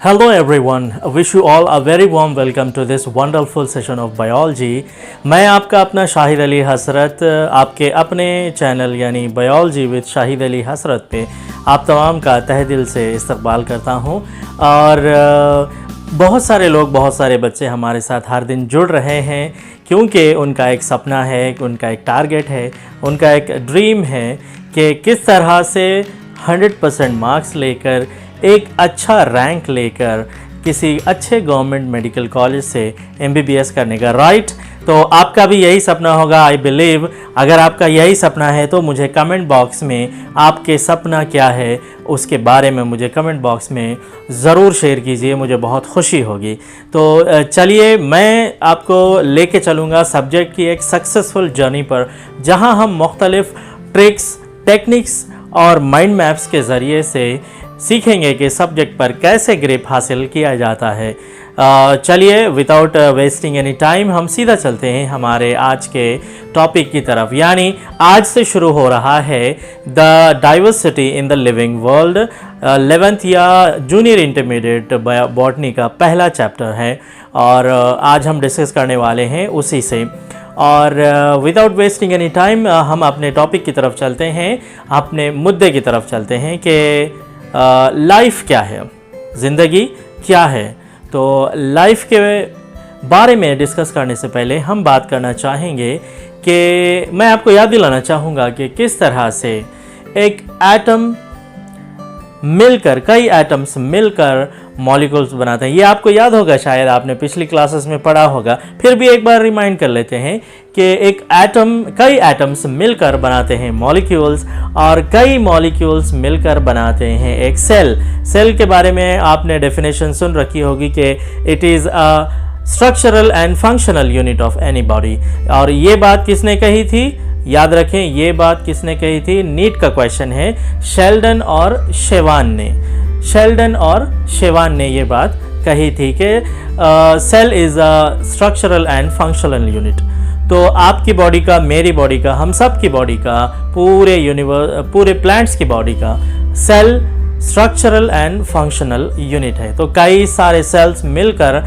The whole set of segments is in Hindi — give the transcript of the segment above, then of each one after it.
Hello everyone, I wish you all a very warm welcome to this wonderful session of biology। मैं आपका अपना शाहिद अली हसरत आपके अपने चैनल यानी बायोलॉजी विद शाहिद अली हसरत पे आप तमाम का तहे दिल से इस्तकबाल करता हूँ। और बहुत सारे लोग, बहुत सारे बच्चे हमारे साथ हर दिन जुड़ रहे हैं क्योंकि उनका एक सपना है, उनका एक टारगेट है, उनका एक ड्रीम है कि किस तरह से 100% मार्क्स लेकर एक अच्छा रैंक लेकर किसी अच्छे गवर्नमेंट मेडिकल कॉलेज से MBBS करने का। राइट, तो आपका भी यही सपना होगा आई बिलीव। अगर आपका यही सपना है तो मुझे कमेंट बॉक्स में आपके सपना क्या है उसके बारे में मुझे कमेंट बॉक्स में ज़रूर शेयर कीजिए, मुझे बहुत खुशी होगी। तो चलिए मैं आपको लेके चलूँगा सब्जेक्ट की एक सक्सेसफुल जर्नी पर, जहाँ हम मुख्तलिफ ट्रिक्स, टेक्निक्स और माइंड मैप्स के ज़रिए से सीखेंगे कि सब्जेक्ट पर कैसे ग्रिप हासिल किया जाता है। चलिए विदाउट वेस्टिंग एनी टाइम हम सीधा चलते हैं हमारे आज के टॉपिक की तरफ। यानी आज से शुरू हो रहा है the diversity in the living world, 11th या जूनियर इंटरमीडिएट बॉटनी का पहला चैप्टर है और आज हम डिस्कस करने वाले हैं उसी से। और विदाउट वेस्टिंग एनी टाइम हम अपने टॉपिक की तरफ चलते हैं, अपने मुद्दे की तरफ चलते हैं कि लाइफ क्या है, ज़िंदगी क्या है। तो लाइफ के बारे में डिस्कस करने से पहले हम बात करना चाहेंगे कि मैं आपको याद दिलाना चाहूँगा कि किस तरह से एक एटम मिलकर, कई एटम्स मिलकर मॉलिक्यूल्स बनाते हैं। ये आपको याद होगा, शायद आपने पिछली क्लासेस में पढ़ा होगा, फिर भी एक बार रिमाइंड कर लेते हैं कि एक एटम, कई एटम्स मिलकर बनाते हैं मॉलिक्यूल्स और कई मॉलिक्यूल्स मिलकर बनाते हैं एक सेल। सेल के बारे में आपने डेफिनेशन सुन रखी होगी कि it is a structural and functional unit of any body. और ये बात किसने कही थी, याद रखें, ये बात किसने कही थी, नीट का क्वेश्चन है, शेल्डन और शेवान ने। शेल्डन और शेवान ने ये बात कही थी कि cell is a structural and functional unit. तो आपकी बॉडी का, मेरी बॉडी का, हम सब की बॉडी का, पूरे प्लांट्स की बॉडी का cell structural and functional unit है। तो कई सारे सेल्स मिलकर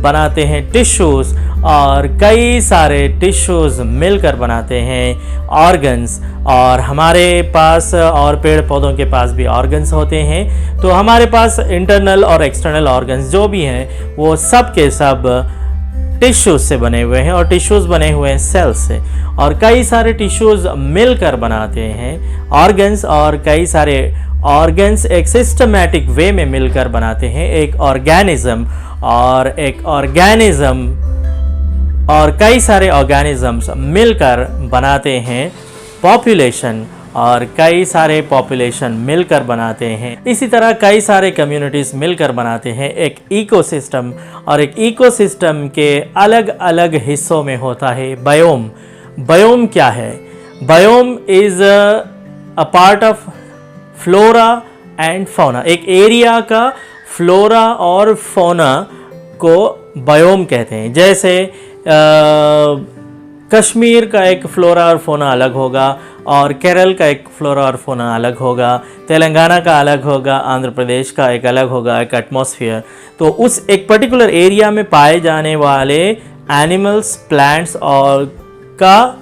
बनाते हैं टिश्यूज़ और कई सारे टिश्यूज़ मिलकर बनाते हैं ऑर्गन्स। और हमारे पास और पेड़ पौधों के पास भी ऑर्गन्स होते हैं। तो हमारे पास इंटरनल और एक्सटर्नल ऑर्गन्स जो भी हैं वो सब के सब टिश्यूज़ से बने हुए हैं और टिश्यूज़ बने हुए हैं सेल्स से। और कई सारे टिश्यूज़ मिलकर बनाते हैं ऑर्गन्स और कई सारे ऑर्गन्स एक सिस्टमैटिक वे में मिलकर बनाते हैं एक ऑर्गेनिज्म। और एक ऑर्गेनिज्म और कई सारे ऑर्गेनिजम्स मिलकर बनाते हैं पॉपुलेशन और कई सारे पॉपुलेशन मिलकर बनाते हैं, इसी तरह कई सारे कम्युनिटीज़ मिलकर बनाते हैं एक इकोसिस्टम। और एक इकोसिस्टम के अलग अलग हिस्सों में होता है बायोम। बायोम क्या है? Biome is a part of flora and fauna. एक एरिया का फ्लोरा और फौना को बायोम कहते हैं। जैसे कश्मीर का एक फ्लोरा और फौना अलग होगा और केरल का एक फ्लोरा और फौना अलग होगा, तेलंगाना का अलग होगा, आंध्र प्रदेश का एक अलग होगा, एक एटमॉस्फेयर। तो उस एक पर्टिकुलर एरिया में पाए जाने वाले एनिमल्स, प्लांट्स और का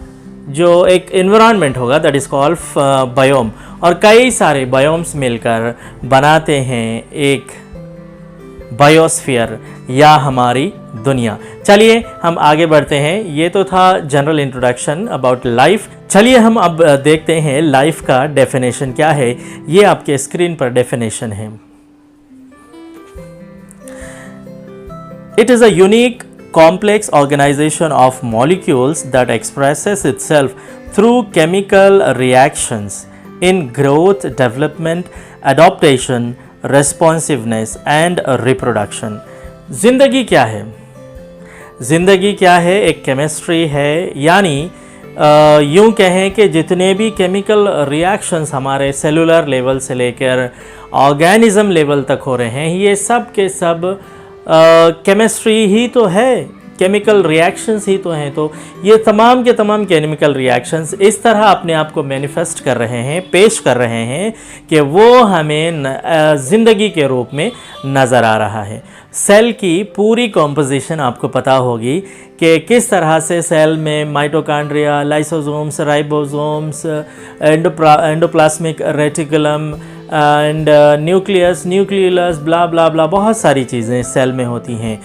जो एक एनवायरनमेंट होगा दैट इज़ कॉल्ड बायोम। और कई सारे बायोम्स मिलकर बनाते हैं एक बायोस्फीयर या हमारी दुनिया। चलिए हम आगे बढ़ते हैं। ये तो था जनरल इंट्रोडक्शन अबाउट लाइफ। चलिए हम अब देखते हैं लाइफ का डेफिनेशन क्या है। ये आपके स्क्रीन पर डेफिनेशन है। It is a unique complex organization of molecules that expresses itself through chemical reactions in growth, development, adaptation, responsiveness and reproduction। ज़िंदगी क्या है? ज़िंदगी क्या है? एक केमिस्ट्री है। यानी यूँ कहें कि जितने भी केमिकल रिएक्शंस हमारे सेलुलर लेवल से लेकर ऑर्गेनिज्म लेवल तक हो रहे हैं, ये सब के सब केमिस्ट्री ही तो है। केमिकल रिएक्शंस ही तो हैं। तो ये तमाम के तमाम केमिकल रिएक्शंस इस तरह अपने आप को मैनिफेस्ट कर रहे हैं, पेश कर रहे हैं कि वो हमें ज़िंदगी के रूप में नज़र आ रहा है। सेल की पूरी कॉम्पोजिशन आपको पता होगी कि किस तरह से सेल में mitochondria, lysosomes, ribosomes, endoplasmic reticulum and nucleus, nucleus, blah blah blah, बहुत सारी चीज़ें सेल में होती हैं।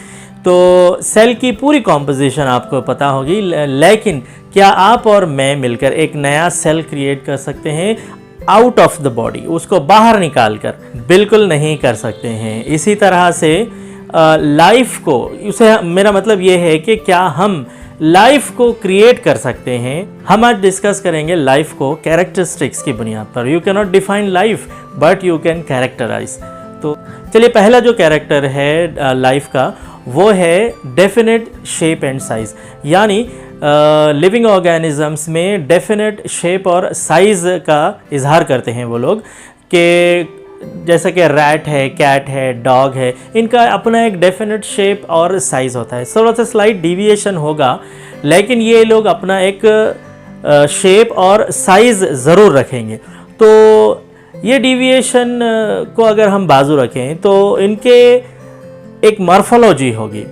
तो सेल की पूरी कॉम्पोजिशन आपको पता होगी, लेकिन क्या आप और मैं मिलकर एक नया सेल क्रिएट कर सकते हैं आउट ऑफ द बॉडी, उसको बाहर निकाल कर? बिल्कुल नहीं कर सकते हैं। इसी तरह से लाइफ को, उसे मेरा मतलब ये है कि क्या हम लाइफ को क्रिएट कर सकते हैं? हम आज डिस्कस करेंगे लाइफ को कैरेक्टरिस्टिक्स की बुनियाद पर। You can not define life but you can characterize. तो चलिए, पहला जो कैरेक्टर है लाइफ का वो है डेफिनेट शेप एंड साइज। यानी लिविंग ऑर्गेनिजम्स में डेफिनेट शेप और साइज़ का इजहार करते हैं वो लोग, कि जैसे कि रैट है, कैट है, डॉग है, इनका अपना एक डेफिनेट शेप और साइज़ होता है। थोड़ा सा स्लाइट डिविएशन होगा, लेकिन ये लोग अपना एक शेप और साइज़ ज़रूर रखेंगे। तो ये डिविएशन को अगर हम बाजू रखें तो इनके एक मॉर्फोलॉजी होगी,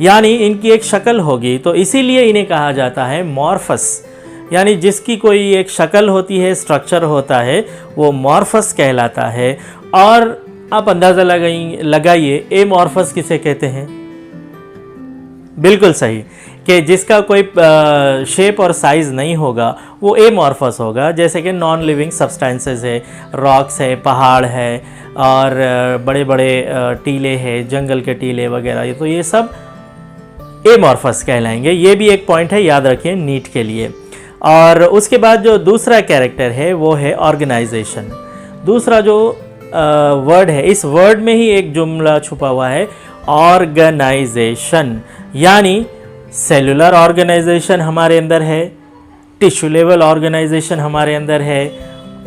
यानी इनकी एक शक्ल होगी। तो इसीलिए इन्हें कहा जाता है मॉर्फस, यानी जिसकी कोई एक शक्ल होती है, स्ट्रक्चर होता है, वो मॉर्फस कहलाता है। और आप अंदाज़ा लगाइए एमॉर्फस किसे कहते हैं? बिल्कुल सही, कि जिसका कोई शेप और साइज़ नहीं होगा वो एमॉर्फस होगा। जैसे कि नॉन लिविंग सब्सटेंसेस है, रॉक्स है, पहाड़ है, और बड़े बड़े टीले हैं, जंगल के टीले वगैरह, तो ये सब एमॉर्फस कहलाएंगे। ये भी एक पॉइंट है, याद रखिए नीट के लिए। और उसके बाद जो दूसरा कैरेक्टर है वो है ऑर्गेनाइजेशन। दूसरा जो वर्ड है, इस वर्ड में ही एक जुमला छुपा हुआ है, ऑर्गेनाइजेशन। यानी सेलुलर ऑर्गेनाइजेशन हमारे अंदर है, टिश्यू लेवल ऑर्गेनाइजेशन हमारे अंदर है,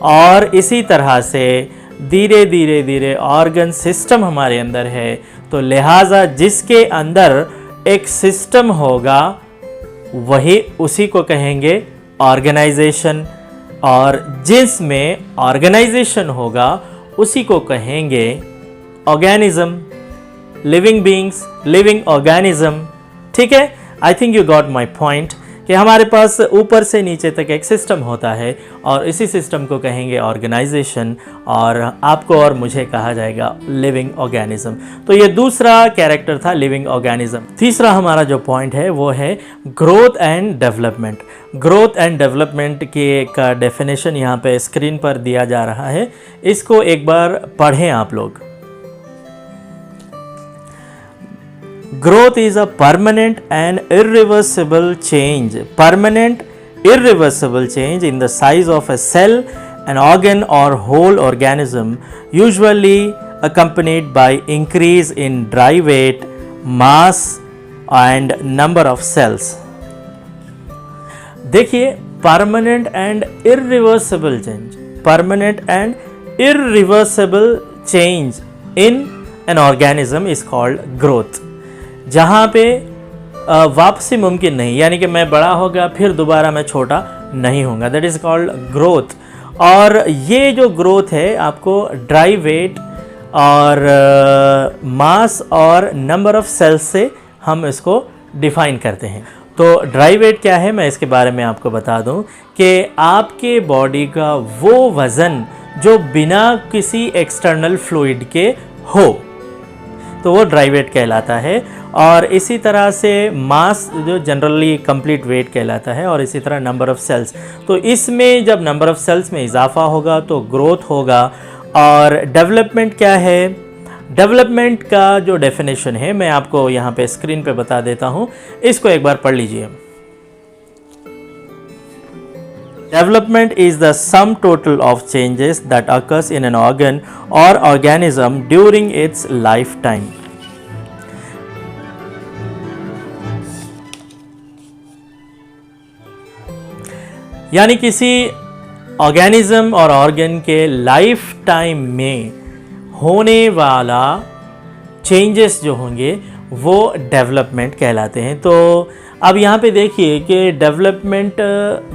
और इसी तरह से धीरे धीरे धीरे ऑर्गन सिस्टम हमारे अंदर है। तो लिहाजा जिसके अंदर एक सिस्टम होगा वही उसी को कहेंगे ऑर्गेनाइजेशन, और जिसमें ऑर्गेनाइजेशन होगा उसी को कहेंगे organism, living beings, living organism. ठीक है, I think you got my point, कि हमारे पास ऊपर से नीचे तक एक सिस्टम होता है और इसी सिस्टम को कहेंगे ऑर्गेनाइजेशन, और आपको और मुझे कहा जाएगा लिविंग ऑर्गेनिज्म। तो ये दूसरा कैरेक्टर था, लिविंग ऑर्गेनिज्म। तीसरा हमारा जो पॉइंट है वो है growth and development. Growth and development की का डेफिनेशन यहाँ पे स्क्रीन पर दिया जा रहा है, इसको एक बार पढ़ें आप लोग। Growth is a permanent and irreversible change. Permanent, irreversible change in the size of a cell, an organ or whole organism, usually accompanied by increase in dry weight, mass and number of cells. देखिए, permanent and irreversible change. Permanent and irreversible change in an organism is called growth. जहाँ पे वापसी मुमकिन नहीं, यानी कि मैं बड़ा हो गया फिर दोबारा मैं छोटा नहीं होऊंगा, दैट इज़ कॉल्ड ग्रोथ। और ये जो ग्रोथ है आपको ड्राई वेट और मास और नंबर ऑफ सेल्स से हम इसको डिफाइन करते हैं। तो ड्राई वेट क्या है, मैं इसके बारे में आपको बता दूं कि आपके बॉडी का वो वज़न जो बिना किसी एक्सटर्नल फ्लूइड के हो, तो वो ड्राई वेट कहलाता है। और इसी तरह से मास जो जनरली कंप्लीट वेट कहलाता है, और इसी तरह नंबर ऑफ़ सेल्स। तो इसमें जब नंबर ऑफ़ सेल्स में इजाफा होगा तो ग्रोथ होगा। और डेवलपमेंट क्या है, डेवलपमेंट का जो डेफिनेशन है मैं आपको यहाँ पे स्क्रीन पे बता देता हूँ, इसको एक बार पढ़ लीजिए। Development is the sum total of changes that occurs in an organ or organism during its lifetime. यानी किसी ऑर्गेनिज्म और ऑर्गन के लाइफ टाइम में होने वाला चेंजेस जो होंगे वो डेवलपमेंट कहलाते हैं। तो अब यहाँ पे देखिए कि development,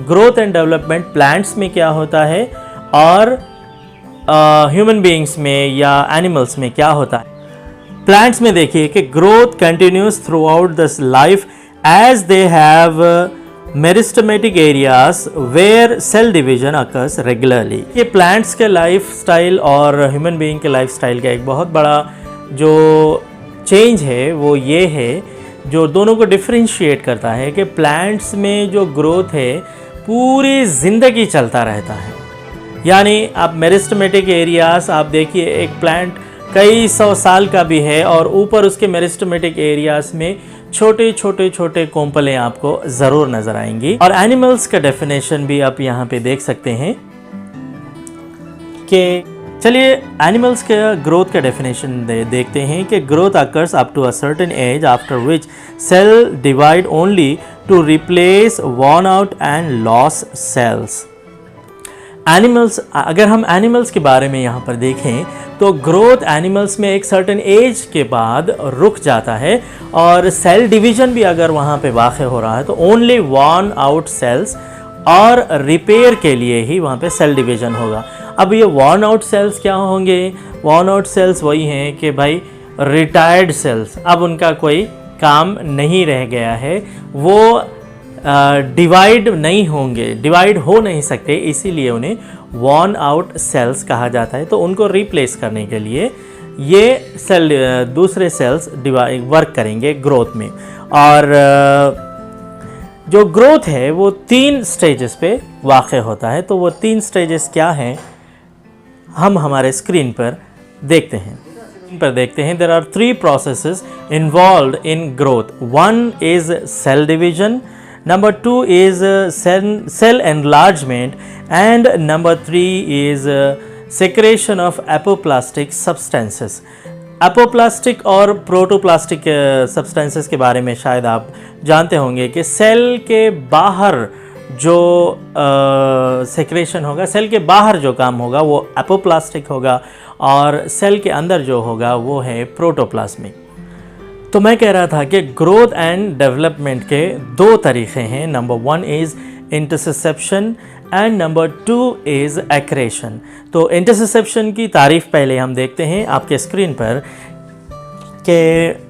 growth and development plants में क्या होता है और ह्यूमन बीइंग्स में या एनिमल्स में क्या होता है। प्लांट्स में देखिए कि growth continues throughout this life as they have meristematic areas where cell division occurs regularly. ये प्लांट्स के लाइफ स्टाइल और ह्यूमन बीइंग के लाइफ स्टाइल का एक बहुत बड़ा जो चेंज है वो ये है, जो दोनों को डिफ्रेंशिएट करता है कि प्लांट्स में जो ग्रोथ है पूरी ज़िंदगी चलता रहता है। यानी आप मेरिस्टेमेटिक एरियाज आप देखिए, एक प्लांट कई सौ साल का भी है और ऊपर उसके मेरिस्टेमेटिक एरियाज में छोटे छोटे छोटे कोंपलें आपको ज़रूर नज़र आएंगी। और एनिमल्स का डेफिनेशन भी आप यहाँ पे देख सकते हैं कि चलिए एनिमल्स के ग्रोथ का डेफिनेशन देखते हैं कि growth occurs up to a certain age after which cell divide only to replace worn out and loss cells. Animals, अगर हम एनिमल्स के बारे में यहाँ पर देखें तो ग्रोथ एनिमल्स में एक सर्टेन एज के बाद रुक जाता है और सेल डिवीजन भी अगर वहाँ पे वाक़ हो रहा है तो ओनली वॉर्न आउट सेल्स और रिपेयर के लिए ही वहाँ पे सेल डिवीजन होगा। अब ये वॉर्न आउट सेल्स क्या होंगे? वॉर्न आउट सेल्स वही हैं कि भाई रिटायर्ड सेल्स, अब उनका कोई काम नहीं रह गया है, वो डिवाइड नहीं होंगे, डिवाइड हो नहीं सकते, इसीलिए उन्हें वॉर्न आउट सेल्स कहा जाता है। तो उनको रिप्लेस करने के लिए ये सेल दूसरे सेल्स वर्क करेंगे ग्रोथ में। और जो ग्रोथ है वो 3 स्टेजेस पे वाक़ होता है। तो वो 3 स्टेजेस क्या हैं हम हमारे स्क्रीन पर देखते हैं। There are 3 processes involved in growth. One is cell division, number 2 is cell enlargement, and number 3 is secretion of apoplastic substances. Apoplastic और प्रोटोप्लास्टिक सब्सटेंसेस के बारे में शायद आप जानते होंगे कि सेल के बाहर जो सेक्रेशन होगा, सेल के बाहर जो काम होगा वो एपोप्लास्टिक होगा और सेल के अंदर जो होगा वो है प्रोटोप्लाज्मिक। तो मैं कह रहा था कि ग्रोथ एंड डेवलपमेंट के 2 तरीक़े हैं। Number 1 is interception and number 2 is accretion. तो इंटरसेप्शन की तारीफ़ पहले हम देखते हैं आपके स्क्रीन पर कि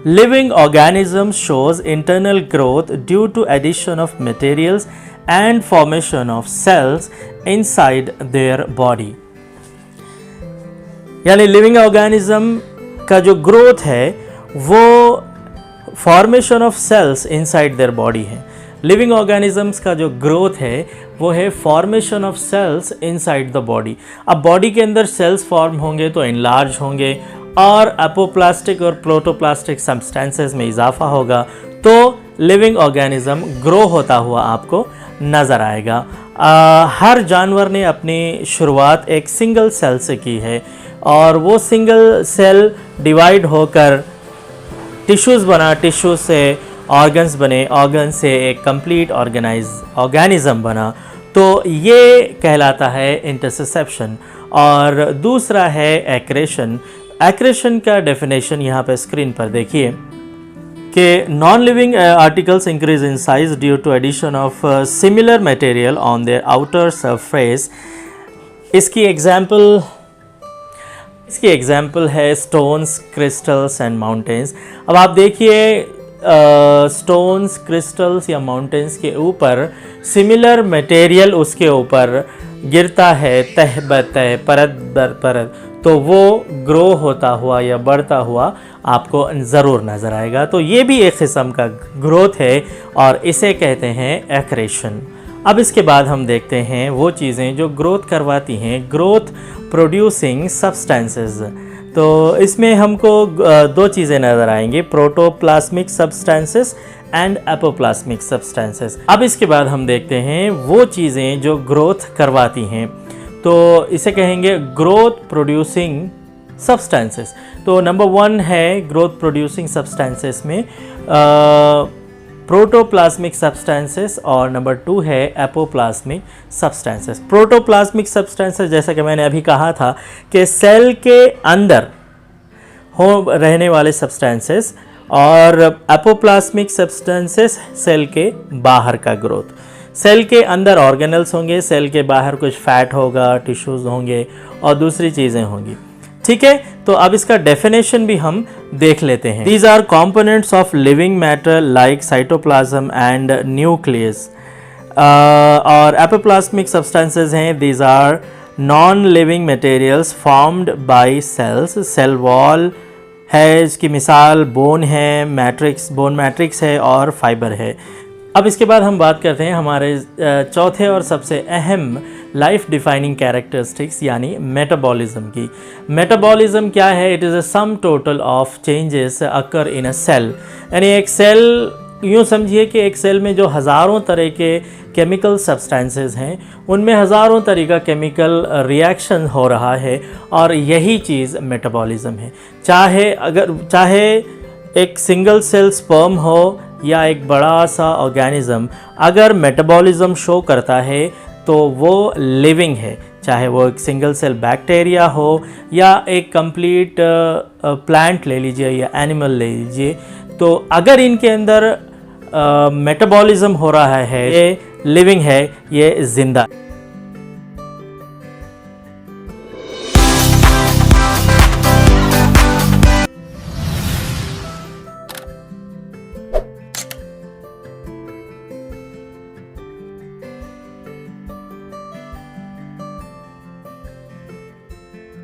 living organisms shows internal growth due to addition of materials and formation of cells inside their body। यानी लिविंग ऑर्गेनिज्म का जो ग्रोथ है वो formation of cells inside their body है। लिविंग ऑर्गेनिजम्स का जो ग्रोथ है वो है formation of cells inside the body. अब बॉडी के अंदर सेल्स फॉर्म होंगे तो इनलार्ज होंगे और एपोप्लास्टिक और प्रोटोप्लास्टिक सब्सटेंसेस में इजाफा होगा, तो लिविंग ऑर्गेनिज्म ग्रो होता हुआ आपको नज़र आएगा। हर जानवर ने अपनी शुरुआत एक सिंगल सेल से की है और वो सिंगल सेल डिवाइड होकर टिश्यूज़ बना, टिश्यू से ऑर्गन्स बने, ऑर्गन से एक कंप्लीट ऑर्गेनिज्म बना। तो ये कहलाता है इंटरसेप्शन। और दूसरा है एक्रेशन। एक्रेशन का डेफिनेशन यहाँ पे स्क्रीन पर देखिए कि non living articles increase in size due to addition of similar material on their outer surface. इसकी एग्जाम्पल है स्टोन्स, क्रिस्टल्स एंड माउंटेन्स। अब आप देखिए स्टोन्स, क्रिस्टल्स या माउंटेन्स के ऊपर सिमिलर मटेरियल उसके ऊपर गिरता है तह ब तह, परत दर परत, तो वो ग्रो होता हुआ या बढ़ता हुआ आपको ज़रूर नज़र आएगा। तो ये भी एक किस्म का ग्रोथ है और इसे कहते हैं एक्रेशन। अब इसके बाद हम देखते हैं वो चीज़ें जो ग्रोथ करवाती हैं, ग्रोथ प्रोड्यूसिंग सब्सटेंसेस। तो इसमें हमको 2 चीज़ें नज़र आएंगी, प्रोटोप्लाज्मिक सब्सटेंसेस एंड एपोप्लाज्मिक सब्सटेंसेस। अब इसके बाद हम देखते हैं वो चीज़ें जो ग्रोथ करवाती हैं, तो इसे कहेंगे ग्रोथ प्रोड्यूसिंग सब्सटेंसेस। तो नंबर 1 है ग्रोथ प्रोड्यूसिंग सब्सटेंसेस में प्रोटोप्लाज्मिक सब्सटेंसेस और नंबर 2 है एपोप्लाज्मिक सब्सटेंसेस। प्रोटोप्लाज्मिक सब्सटेंसेस जैसा कि मैंने अभी कहा था कि सेल के अंदर रहने वाले सब्सटेंसेस और एपोप्लाज्मिक सब्सटेंसेस सेल के बाहर का ग्रोथ। सेल के अंदर ऑर्गेनल्स होंगे, सेल के बाहर कुछ फैट होगा, टिश्यूज होंगे और दूसरी चीज़ें होंगी। ठीक है, तो अब इसका डेफिनेशन भी हम देख लेते हैं। These are components of living matter like cytoplasm and nucleus. और एपोप्लाज्मिक सब्सटेंसेस हैं, these are non living materials formed by cells. Cell wall है, इसकी मिसाल बोन है, मैट्रिक्स, बोन मैट्रिक्स है और फाइबर है। अब इसके बाद हम बात करते हैं हमारे चौथे और सबसे अहम लाइफ डिफाइनिंग कैरेक्टरिस्टिक्स यानी मेटाबॉलिज्म की। मेटाबॉलिज्म क्या है? It is a sum total of changes occur in a cell. यानी एक सेल, यूँ समझिए कि एक सेल में जो हज़ारों तरह के केमिकल सब्सटेंसेस हैं, उनमें हज़ारों तरह का केमिकल रिएक्शन हो रहा है और यही चीज़ मेटाबॉलिज्म है। चाहे एक सिंगल सेल स्पर्म हो या एक बड़ा सा ऑर्गेनिज्म, अगर मेटाबॉलिज्म शो करता है तो वो लिविंग है। चाहे वो एक सिंगल सेल बैक्टीरिया हो या एक कंप्लीट प्लांट ले लीजिए या एनिमल ले लीजिए, तो अगर इनके अंदर मेटाबॉलिज्म हो रहा है, ये लिविंग है, ये जिंदा है।